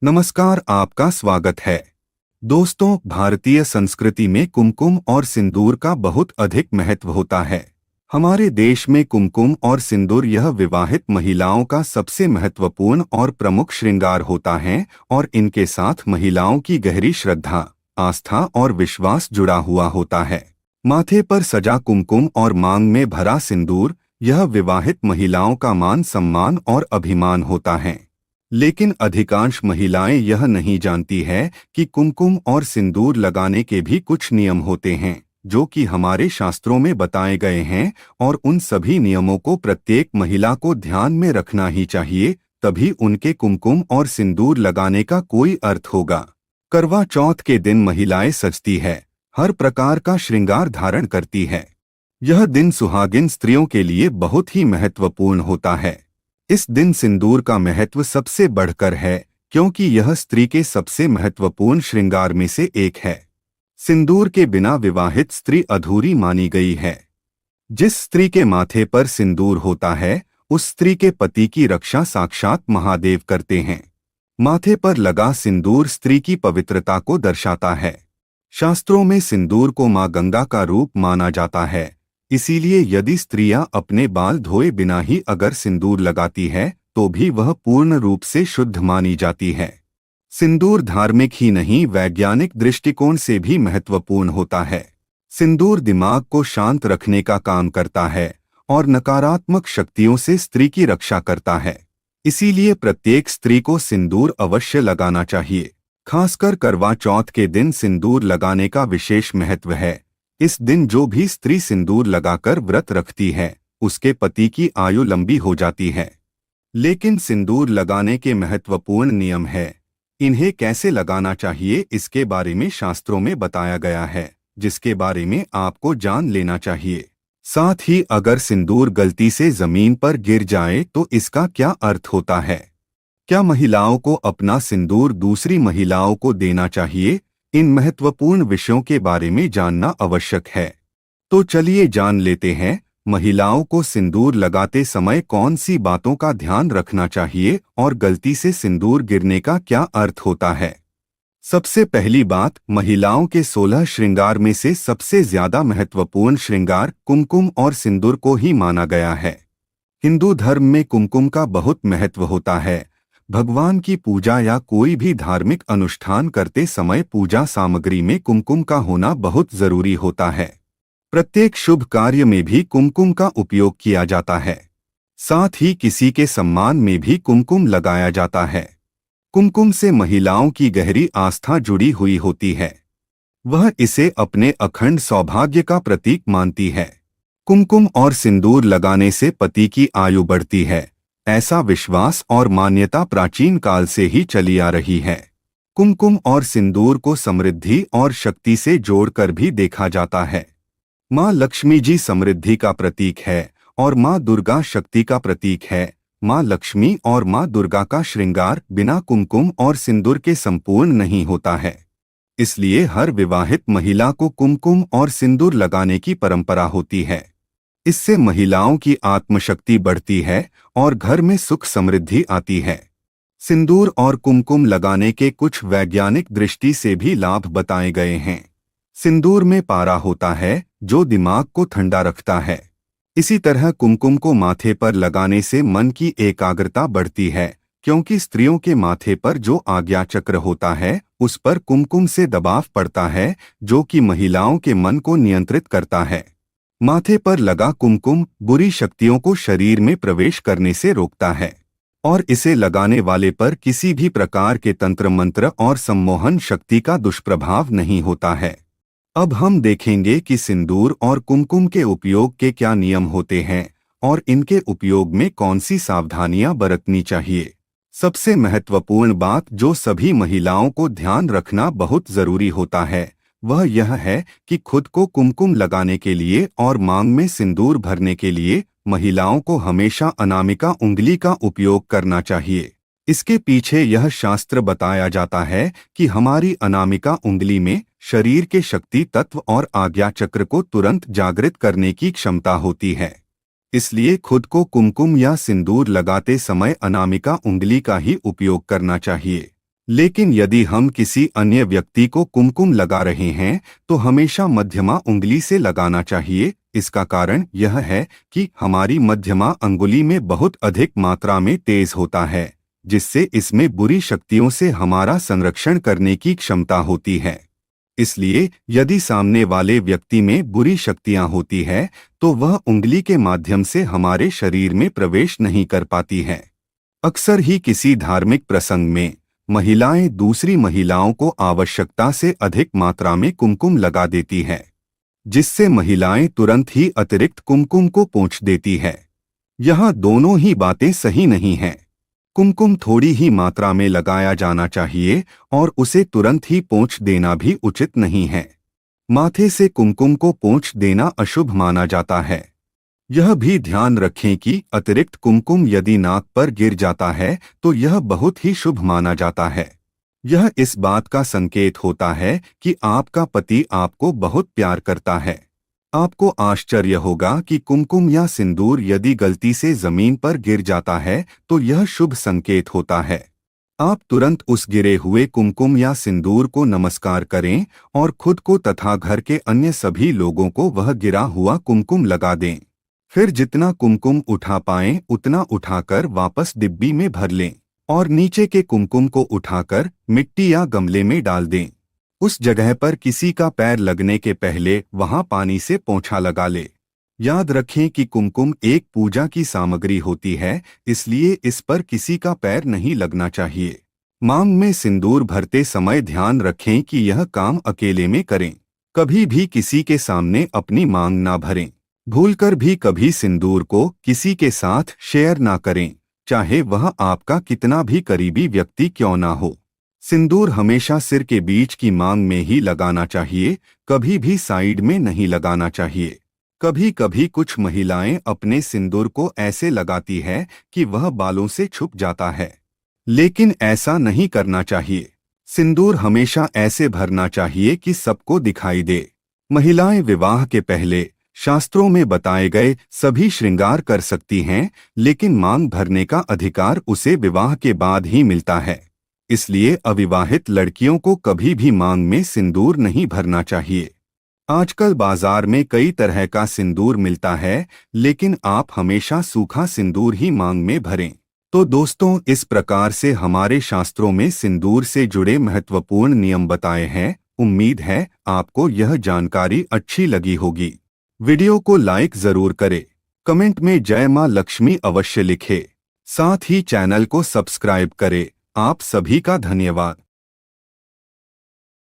नमस्कार, आपका स्वागत है। दोस्तों, भारतीय संस्कृति में कुमकुम और सिंदूर का बहुत अधिक महत्व होता है। हमारे देश में कुमकुम और सिंदूर यह विवाहित महिलाओं का सबसे महत्वपूर्ण और प्रमुख श्रृंगार होता है और इनके साथ महिलाओं की गहरी श्रद्धा, आस्था और विश्वास जुड़ा हुआ होता है। माथे पर सजा कुमकुम और मांग में भरा सिंदूर यह विवाहित महिलाओं का मान सम्मान और अभिमान होता है। लेकिन अधिकांश महिलाएं यह नहीं जानती है कि कुमकुम और सिंदूर लगाने के भी कुछ नियम होते हैं जो कि हमारे शास्त्रों में बताए गए हैं, और उन सभी नियमों को प्रत्येक महिला को ध्यान में रखना ही चाहिए, तभी उनके कुमकुम और सिंदूर लगाने का कोई अर्थ होगा। करवा चौथ के दिन महिलाएं सजती है, हर प्रकार का श्रृंगार धारण करती है। यह दिन सुहागिन स्त्रियों के लिए बहुत ही महत्वपूर्ण होता है। इस दिन सिंदूर का महत्व सबसे बढ़कर है क्योंकि यह स्त्री के सबसे महत्वपूर्ण श्रृंगार में से एक है। सिंदूर के बिना विवाहित स्त्री अधूरी मानी गई है। जिस स्त्री के माथे पर सिंदूर होता है उस स्त्री के पति की रक्षा साक्षात महादेव करते हैं। माथे पर लगा सिंदूर स्त्री की पवित्रता को दर्शाता है। शास्त्रों में सिंदूर को मां गंगा का रूप माना जाता है, इसीलिए यदि स्त्रियां अपने बाल धोए बिना ही अगर सिंदूर लगाती है तो भी वह पूर्ण रूप से शुद्ध मानी जाती है। सिंदूर धार्मिक ही नहीं, वैज्ञानिक दृष्टिकोण से भी महत्वपूर्ण होता है। सिंदूर दिमाग को शांत रखने का काम करता है और नकारात्मक शक्तियों से स्त्री की रक्षा करता है। इसीलिए प्रत्येक स्त्री को सिंदूर अवश्य लगाना चाहिए। खासकर करवा चौथ के दिन सिंदूर लगाने का विशेष महत्व है। इस दिन जो भी स्त्री सिंदूर लगाकर व्रत रखती है उसके पति की आयु लंबी हो जाती है। लेकिन सिंदूर लगाने के महत्वपूर्ण नियम है। इन्हें कैसे लगाना चाहिए इसके बारे में शास्त्रों में बताया गया है, जिसके बारे में आपको जान लेना चाहिए। साथ ही अगर सिंदूर गलती से जमीन पर गिर जाए तो इसका क्या अर्थ होता है। क्या महिलाओं को अपना सिंदूर दूसरी महिलाओं को देना चाहिए? इन महत्वपूर्ण विषयों के बारे में जानना आवश्यक है। तो चलिए जान लेते हैं, महिलाओं को सिंदूर लगाते समय कौन सी बातों का ध्यान रखना चाहिए और गलती से सिंदूर गिरने का क्या अर्थ होता है। सबसे पहली बात, महिलाओं के 16 श्रृंगार में से सबसे ज्यादा महत्वपूर्ण श्रृंगार कुमकुम और सिंदूर को ही माना गया है। हिंदू धर्म में कुमकुम का बहुत महत्व होता है। भगवान की पूजा या कोई भी धार्मिक अनुष्ठान करते समय पूजा सामग्री में कुमकुम का होना बहुत जरूरी होता है। प्रत्येक शुभ कार्य में भी कुमकुम का उपयोग किया जाता है। साथ ही किसी के सम्मान में भी कुमकुम लगाया जाता है। कुमकुम से महिलाओं की गहरी आस्था जुड़ी हुई होती है। वह इसे अपने अखंड सौभाग्य का प्रतीक मानती है। कुमकुम और सिंदूर लगाने से पति की आयु बढ़ती है, ऐसा विश्वास और मान्यता प्राचीन काल से ही चली आ रही है। कुमकुम और सिंदूर को समृद्धि और शक्ति से जोड़कर भी देखा जाता है। मां लक्ष्मी जी समृद्धि का प्रतीक है और मां दुर्गा शक्ति का प्रतीक है। मां लक्ष्मी और मां दुर्गा का श्रृंगार बिना कुमकुम और सिंदूर के संपूर्ण नहीं होता है। इसलिए हर विवाहित महिला को कुमकुम और सिंदूर लगाने की परंपरा होती है। इससे महिलाओं की आत्मशक्ति बढ़ती है और घर में सुख समृद्धि आती है। सिंदूर और कुमकुम लगाने के कुछ वैज्ञानिक दृष्टि से भी लाभ बताए गए हैं। सिंदूर में पारा होता है जो दिमाग को ठंडा रखता है। इसी तरह कुमकुम को माथे पर लगाने से मन की एकाग्रता बढ़ती है, क्योंकि स्त्रियों के माथे पर जो आज्ञा चक्र होता है उस पर कुमकुम से दबाव पड़ता है, जो कि महिलाओं के मन को नियंत्रित करता है। माथे पर लगा कुमकुम बुरी शक्तियों को शरीर में प्रवेश करने से रोकता है और इसे लगाने वाले पर किसी भी प्रकार के तंत्र मंत्र और सम्मोहन शक्ति का दुष्प्रभाव नहीं होता है। अब हम देखेंगे कि सिंदूर और कुमकुम के उपयोग के क्या नियम होते हैं और इनके उपयोग में कौन सी सावधानियां बरतनी चाहिए। सबसे महत्वपूर्ण बात जो सभी महिलाओं को ध्यान रखना बहुत जरूरी होता है वह यह है कि खुद को कुमकुम लगाने के लिए और मांग में सिंदूर भरने के लिए महिलाओं को हमेशा अनामिका उंगली का उपयोग करना चाहिए। इसके पीछे यह शास्त्र बताया जाता है कि हमारी अनामिका उंगली में शरीर के शक्ति तत्व और आज्ञा चक्र को तुरंत जागृत करने की क्षमता होती है। इसलिए खुद को कुमकुम या सिंदूर लगाते समय अनामिका उंगली का ही उपयोग करना चाहिए। लेकिन यदि हम किसी अन्य व्यक्ति को कुमकुम लगा रहे हैं तो हमेशा मध्यमा उंगली से लगाना चाहिए। इसका कारण यह है कि हमारी मध्यमा अंगुली में बहुत अधिक मात्रा में तेज होता है, जिससे इसमें बुरी शक्तियों से हमारा संरक्षण करने की क्षमता होती है। इसलिए यदि सामने वाले व्यक्ति में बुरी शक्तियां होती है तो वह उंगली के माध्यम से हमारे शरीर में प्रवेश नहीं कर पाती है। अक्सर ही किसी धार्मिक प्रसंग में महिलाएं दूसरी महिलाओं को आवश्यकता से अधिक मात्रा में कुमकुम लगा देती है, जिससे महिलाएं तुरंत ही अतिरिक्त कुमकुम को पोंछ देती है। यह दोनों ही बातें सही नहीं हैं। कुमकुम थोड़ी ही मात्रा में लगाया जाना चाहिए और उसे तुरंत ही पोंछ देना भी उचित नहीं है। माथे से कुमकुम को पोंछ देना अशुभ माना जाता है। यह भी ध्यान रखें कि अतिरिक्त कुमकुम यदि नाक पर गिर जाता है तो यह बहुत ही शुभ माना जाता है। यह इस बात का संकेत होता है कि आपका पति आपको बहुत प्यार करता है। आपको आश्चर्य होगा कि कुमकुम या सिंदूर यदि गलती से जमीन पर गिर जाता है तो यह शुभ संकेत होता है। आप तुरंत उस गिरे हुए कुमकुम या सिंदूर को नमस्कार करें और खुद को तथा घर के अन्य सभी लोगों को वह गिरा हुआ कुमकुम लगा दें। फिर जितना कुमकुम उठा पाएं उतना उठाकर वापस डिब्बी में भर लें और नीचे के कुमकुम को उठाकर मिट्टी या गमले में डाल दें। उस जगह पर किसी का पैर लगने के पहले वहां पानी से पोंछा लगा ले। याद रखें कि कुमकुम एक पूजा की सामग्री होती है, इसलिए इस पर किसी का पैर नहीं लगना चाहिए। मांग में सिंदूर भरते समय ध्यान रखें कि यह काम अकेले में करें। कभी भी किसी के सामने अपनी मांग ना भरें। भूलकर भी कभी सिंदूर को किसी के साथ शेयर ना करें, चाहे वह आपका कितना भी करीबी व्यक्ति क्यों ना हो। सिंदूर हमेशा सिर के बीच की मांग में ही लगाना चाहिए, कभी भी साइड में नहीं लगाना चाहिए। कभी कभी कुछ महिलाएं अपने सिंदूर को ऐसे लगाती है कि वह बालों से छुप जाता है, लेकिन ऐसा नहीं करना चाहिए। सिंदूर हमेशा ऐसे भरना चाहिए कि सबको दिखाई दे। महिलाएं विवाह के पहले शास्त्रों में बताए गए सभी श्रृंगार कर सकती हैं, लेकिन मांग भरने का अधिकार उसे विवाह के बाद ही मिलता है। इसलिए अविवाहित लड़कियों को कभी भी मांग में सिंदूर नहीं भरना चाहिए। आजकल बाजार में कई तरह का सिंदूर मिलता है, लेकिन आप हमेशा सूखा सिंदूर ही मांग में भरें। तो दोस्तों, इस प्रकार से हमारे शास्त्रों में सिंदूर से जुड़े महत्वपूर्ण नियम बताए हैं। उम्मीद है आपको यह जानकारी अच्छी लगी होगी। वीडियो को लाइक जरूर करें, कमेंट में जय मां लक्ष्मी अवश्य लिखें, साथ ही चैनल को सब्सक्राइब करें। आप सभी का धन्यवाद।